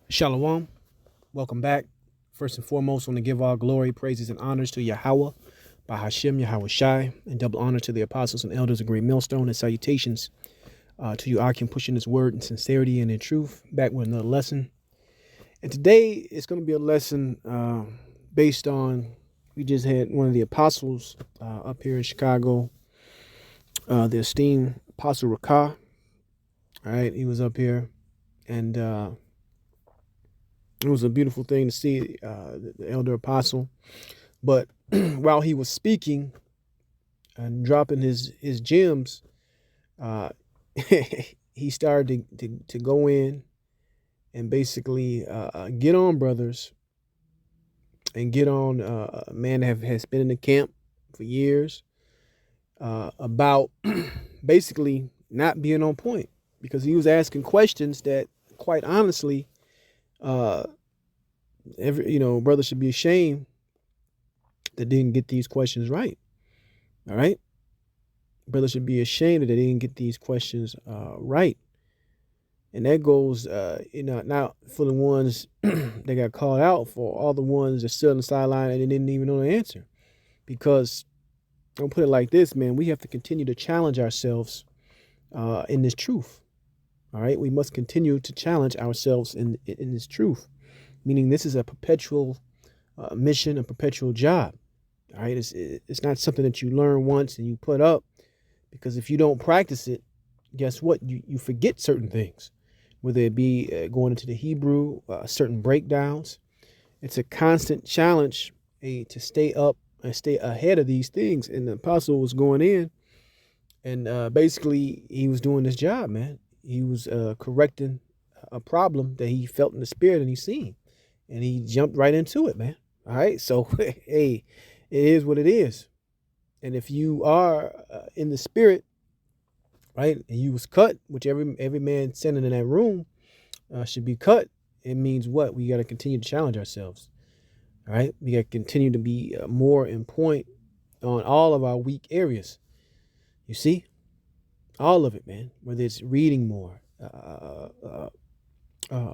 Shalom. Welcome back. First and foremost, I want to give all glory, praises, and honors to Yahweh, by Hashem, Yahweh Shai, and double honor to the apostles and elders of Great Millstone, and salutations to you, Akim, pushing this word in sincerity and in truth. Back with another lesson. And today it's going to be a lesson based on, we just had one of the apostles up here in Chicago, the esteemed Apostle Rakah. All right, he was up here, and it was a beautiful thing to see the elder apostle. But while he was speaking and dropping his gems, uh, he started to go in and basically get on brothers and get on a man that has been in the camp for years about basically not being on point, because he was asking questions that, quite honestly, brother should be ashamed that didn't get these questions right. All right, brother should be ashamed that they didn't get these questions right. And that goes, not for the ones that got called out, for all the ones that stood on the sideline and they didn't even know the answer. Because I'll put it like this, man, we have to continue to challenge ourselves in this truth. All right, we must continue to challenge ourselves in this truth, meaning this is a perpetual mission, a perpetual job. All right, it's not something that you learn once and you put up, because if you don't practice it, guess what? You forget certain things, whether it be going into the Hebrew, certain breakdowns. It's a constant challenge to stay up and stay ahead of these things. And the apostle was going in, and basically he was doing this job, man. He was correcting a problem that he felt in the spirit and he seen, and he jumped right into it, man. All right, so hey, it is what it is. And if you are in the spirit, right, and you was cut, which every man standing in that room should be cut, it means what? We got to continue to challenge ourselves. All right, we got to continue to be more in point on all of our weak areas. You see, all of it, man. Whether it's reading more,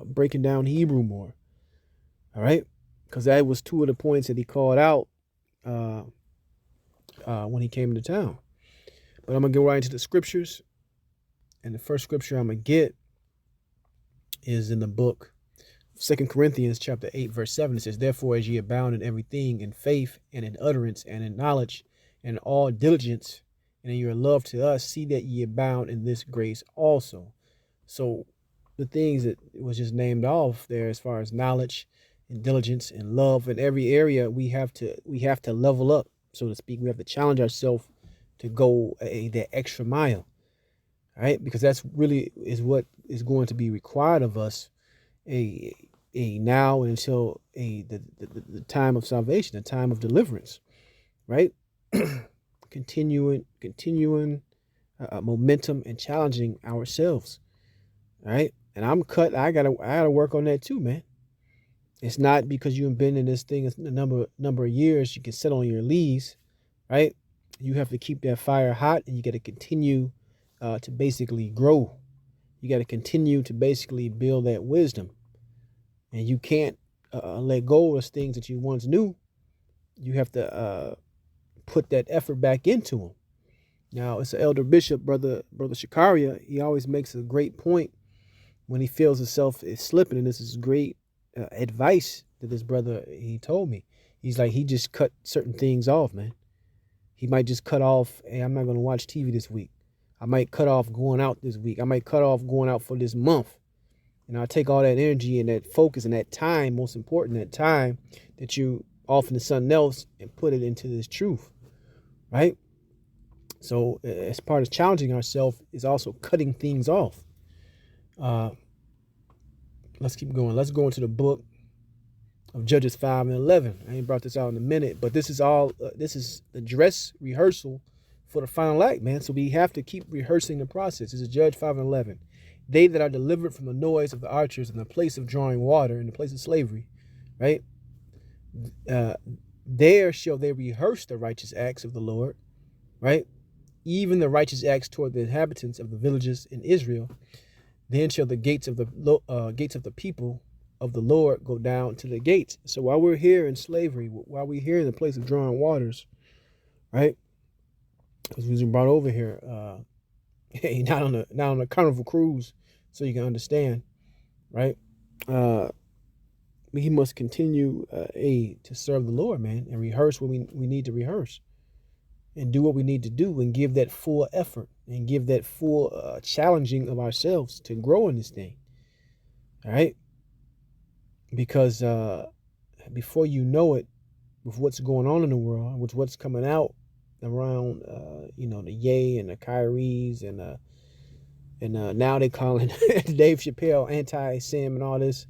breaking down Hebrew more. All right, because that was two of the points that he called out when he came into town. But I'm gonna go right into the scriptures, and the first scripture I'm gonna get is in the book 2 Corinthians chapter 8, verse 7. It says, "Therefore, as ye abound in everything, in faith and in utterance and in knowledge and in all diligence and in your love to us, see that ye abound in this grace also." So the things that was just named off there, as far as knowledge and diligence and love, in every area, we have to level up, so to speak. We have to challenge ourselves to go that extra mile. All right, because that's really is what is going to be required of us a now until the time of salvation, the time of deliverance, right? continuing momentum and challenging ourselves. All right, and I'm cut. I gotta work on that too, man. It's not because you've been in this thing a number of years you can sit on your leaves, right? You have to keep that fire hot, and you got to continue to basically grow. You got to continue to basically build that wisdom, and you can't let go of those things that you once knew. You have to put that effort back into them. Now, it's an elder bishop, brother Shakaria. He always makes a great point when he feels himself is slipping, and this is great advice that this brother he told me. He's like, he just cut certain things off, man. He might just cut off, hey, I'm not going to watch TV this week. I might cut off going out this week. I might cut off going out for this month. And I take all that energy and that focus and that time, most important, that time that you off into something else, and put it into this truth, right? So as part of challenging ourselves is also cutting things off. Let's keep going. Let's go into the book of Judges 5 and 11. I ain't brought this out in a minute, but this is the dress rehearsal for the final act, man. So we have to keep rehearsing the process. This is Judge 5 and 11. They that are delivered from the noise of the archers in the place of drawing water, in the place of slavery, right? There shall they rehearse the righteous acts of the Lord, right? Even the righteous acts toward the inhabitants of the villages in Israel. Then shall the gates of the people of the Lord go down to the gates. So while we're here in slavery, while we're here in the place of drawing waters, right? Because we was brought over here, not on a carnival cruise, so you can understand, right? He must continue to serve the Lord, man, and rehearse what we need to rehearse, and do what we need to do, and give that full effort, and give that full challenging of ourselves to grow in this thing. All right, because before you know it, with what's going on in the world, with what's coming out around, the Ye and the Kyries and now they calling Dave Chappelle anti-Sam and all this.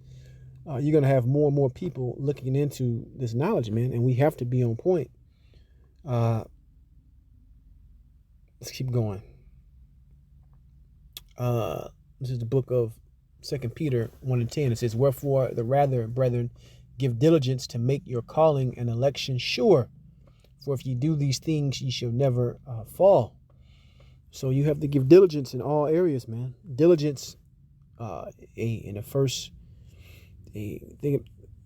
You're going to have more and more people looking into this knowledge, man, and we have to be on point. Let's keep going. This is the book of 2 Peter 1:10. It says, "Wherefore the rather, brethren, give diligence to make your calling and election sure. For if you do these things, ye shall never fall." So you have to give diligence in all areas, man. Diligence, in the first.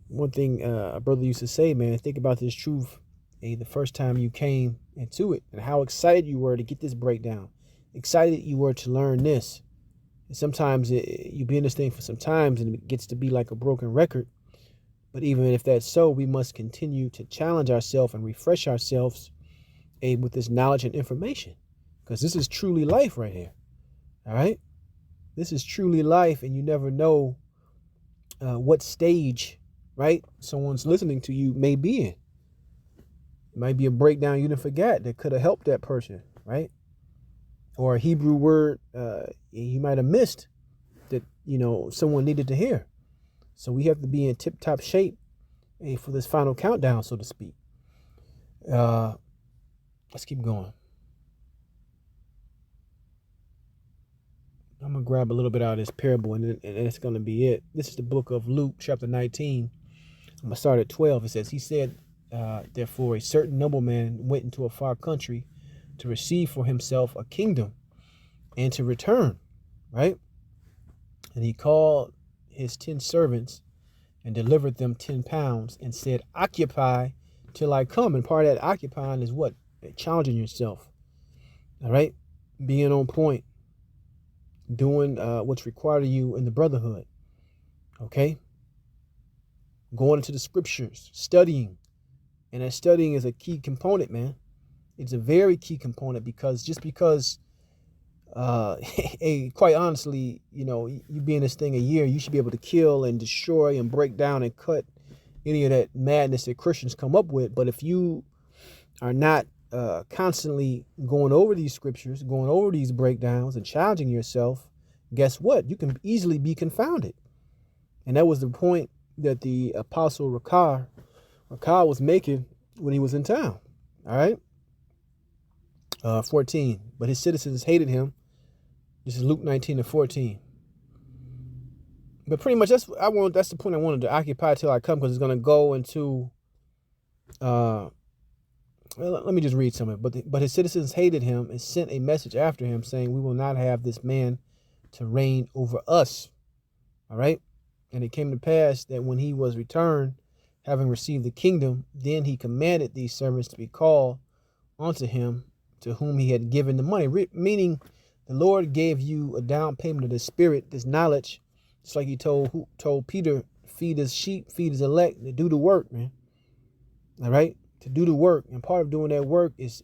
One thing a brother used to say, man, think about this truth. The first time you came into it, and how excited you were to get this breakdown, excited you were to learn this. And sometimes you be in this thing for some times, and it gets to be like a broken record. But even if that's so, we must continue to challenge ourselves and refresh ourselves with this knowledge and information, because this is truly life right here. All right, this is truly life, and you never know what stage, right, someone's listening to you may be in. It might be a breakdown you didn't forget that could have helped that person, right? Or a Hebrew word you might have missed that someone needed to hear. So we have to be in tip-top shape for this final countdown, so to speak. Let's keep going. I'm going to grab a little bit out of this parable, and it's going to be it. This is the book of Luke, chapter 19. I'm going to start at 12. It says, "He said, therefore, a certain nobleman went into a far country to receive for himself a kingdom and to return," right? "And he called his 10 servants and delivered them 10 pounds and said, Occupy till I come." And part of that occupying is what? Challenging yourself. All right? Being on point. Doing what's required of you in the brotherhood. Okay? Going into the scriptures. Studying. And that studying is a key component, man. It's a very key component, because just because quite honestly, you be in this thing a year, you should be able to kill and destroy and break down and cut any of that madness that Christians come up with. But if you are not constantly going over these scriptures, going over these breakdowns and challenging yourself, guess what? You can easily be confounded. And that was the point that the apostle Rakar was making when he was in town. All right. 14. "But his citizens hated him." This is Luke 19:14. But pretty much that's the point I wanted to occupy till I come, because it's going to go into. Let me just read some of it. But his citizens hated him and sent a message after him, saying, "We will not have this man to reign over us." All right. "And it came to pass that when he was returned, having received the kingdom, then he commanded these servants to be called unto him, to whom he had given the money." Meaning, the Lord gave you a down payment of the Spirit, this knowledge. It's like he told Peter, feed his sheep, feed his elect, to do the work, man. All right, to do the work, and part of doing that work is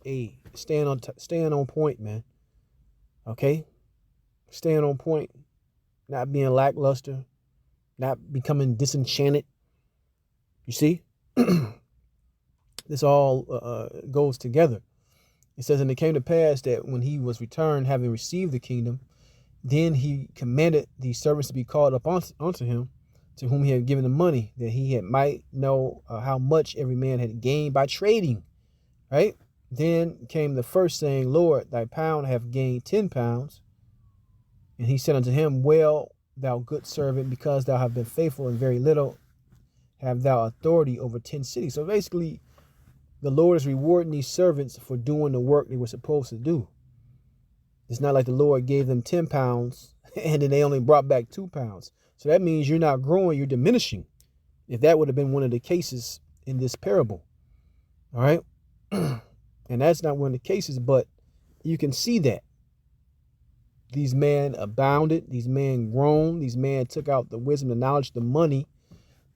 staying on point, man. Okay, staying on point, not being lackluster, not becoming disenchanted. You see, this all goes together. It says, "And it came to pass that when he was returned, having received the kingdom, then he commanded the servants to be called up unto him, to whom he had given the money, that he might know how much every man had gained by trading." Right? "Then came the first, saying, Lord, thy pound hath gained 10 pounds. And he said unto him, Well, thou good servant, because thou hast been faithful in very little, have thou authority over 10 cities." So basically, the Lord is rewarding these servants for doing the work they were supposed to do. It's not like the Lord gave them 10 pounds and then they only brought back 2 pounds. So that means you're not growing, you're diminishing. If that would have been one of the cases in this parable. All right. And that's not one of the cases, but you can see that these men abounded, these men grown, these men took out the wisdom, the knowledge, the money,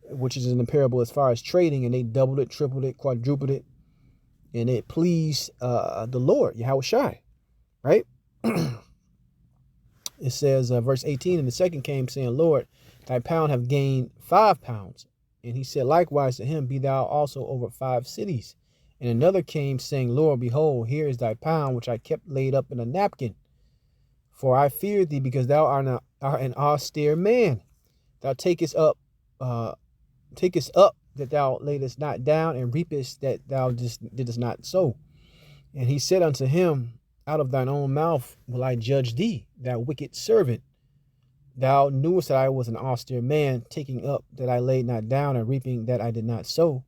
which is in the parable as far as trading, and they doubled it, tripled it, quadrupled it, and it pleased the Lord, Yahweh Shai, right? It says, verse 18, and the second came, saying, Lord, thy pound have gained 5 pounds. And he said likewise to him, be thou also over 5 cities. And another came, saying, Lord, behold, here is thy pound, which I kept laid up in a napkin. For I feared thee, because thou art an austere man. Thou takest up that thou laidest not down, and reapest that thou didst not sow. And he said unto him, out of thine own mouth will I judge thee, thou wicked servant. Thou knewest that I was an austere man, taking up that I laid not down, and reaping that I did not sow.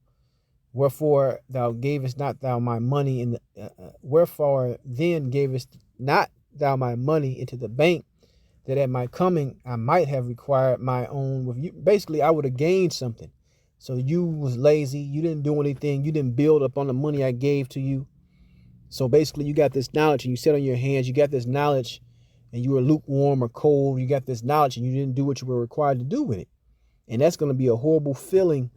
Wherefore thou gavest not thou my money in the wherefore then gavest not thou my money into the bank, that at my coming I might have required my own with you. Basically, I would have gained something. So you was lazy, you didn't do anything, you didn't build up on the money I gave to you. So basically, you got this knowledge and you sat on your hands, you got this knowledge and you were lukewarm or cold, you got this knowledge and you didn't do what you were required to do with it. And that's going to be a horrible feeling,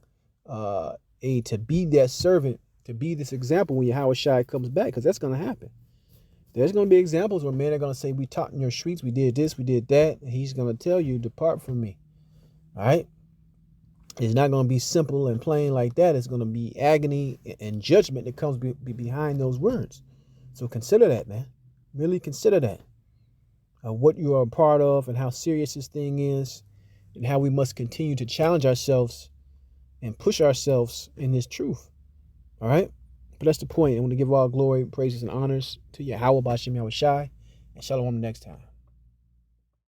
to be that servant, to be this example when Yahweh Shai comes back, because that's going to happen. There's going to be examples where men are going to say, we taught in your streets, we did this, we did that. And he's going to tell you, depart from me. All right. It's not going to be simple and plain like that. It's going to be agony and judgment that comes behind those words. So consider that, man. Really consider that. What you are a part of and how serious this thing is, and how we must continue to challenge ourselves and push ourselves in this truth. All right. But that's the point. I want to give all glory, praises, and honors to Yahweh B'Shem Yahweh Shai, and shalom next time.